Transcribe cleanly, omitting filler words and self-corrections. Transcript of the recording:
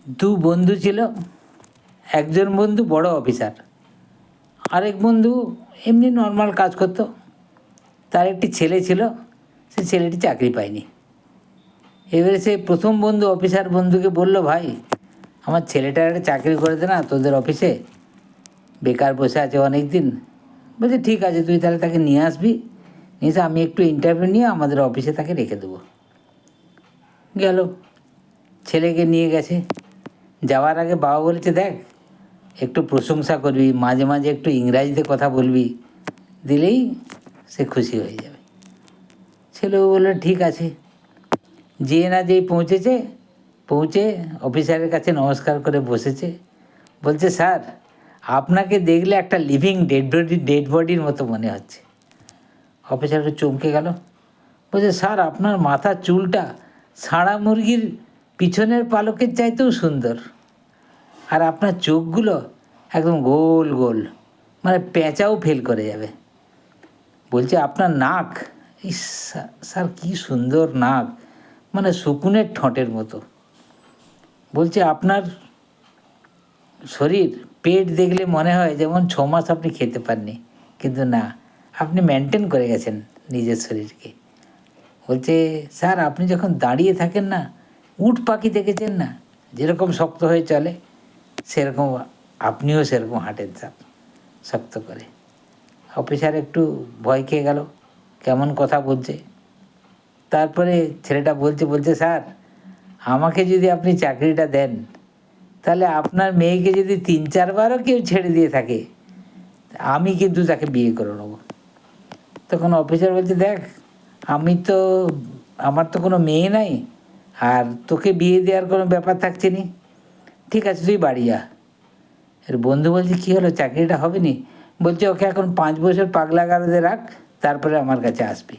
দু বন্ধু ছিল। একজন বন্ধু বড় অফিসার, আরেক বন্ধু এমনি নর্মাল কাজ করতো। তার একটি ছেলে ছিল, সে ছেলেটি চাকরি পায়নি। এবারে সে প্রথম বন্ধু অফিসার বন্ধুকে বলল, ভাই আমার ছেলেটার একটা চাকরি করে দে না তোদের অফিসে, বেকার বসে আছে অনেক দিন। বলছে ঠিক আছে, তুই তাহলে তাকে নিয়ে আসবি, নিয়ে এসে আমি একটু ইন্টারভিউ নিয়ে আমাদের অফিসে তাকে রেখে দেবো। গেল, ছেলেকে নিয়ে গেছে। যাওয়ার আগে বাবা বলেছে, দেখ একটু প্রশংসা করবি, মাঝে মাঝে একটু ইংরাজিতে কথা বলবি, দিলেই সে খুশি হয়ে যাবে। ছেলেও বললো ঠিক আছে। যেয়ে না যেই পৌঁছেছে, পৌঁছে অফিসারের কাছে নমস্কার করে বসেছে। বলছে, স্যার আপনাকে দেখলে একটা লিভিং ডেড বডির মতো মনে হচ্ছে। অফিসার একটু চমকে গেল। বলছে, স্যার আপনার মাথার চুলটা ষাঁড়া মুরগির পিছনের পালকের চাইতেও সুন্দর, আর আপনার চোখগুলো একদম গোল গোল, মানে পেঁচাও ফেল করে যাবে। বলছে, আপনার নাক, ইস স্যার কী সুন্দর নাক, মানে শকুনের ঠোঁটের মতো। বলছে, আপনার শরীর, পেট দেখলে মনে হয় যেমন 6 মাস আপনি খেতে পাননি, কিন্তু না, আপনি মেনটেন করে গেছেন নিজের শরীরকে। বলছে, স্যার আপনি যখন দাঁড়িয়ে থাকেন না, উট পাখি দেখেছেন না যেরকম শক্ত হয়ে চলে, সেরকম আপনিও সেরকম হাঁটেন স্যার, শক্ত করে। অফিসার একটু ভয় খেয়ে গেল, কেমন কথা বলছে। তারপরে ছেলেটা বলছে, স্যার আমাকে যদি আপনি চাকরিটা দেন, তাহলে আপনার মেয়েকে যদি 3-4বারও কেউ ছেড়ে দিয়ে থাকে, আমি কিন্তু তাকে বিয়ে করে নেব। তখন অফিসার বলছে, দেখ আমার তো কোনো মেয়ে নাই, আর তোকে বিয়ে দেওয়ার কোনো ব্যাপার থাকছে নি, ঠিক আছে তুই বাড়ি যা। এর বন্ধু বলছে, কী হলো, চাকরিটা হবে নি? বলছে, ওকে এখন 5 বছর পাগলা গারদে রাখ, তারপরে আমার কাছে আসবি।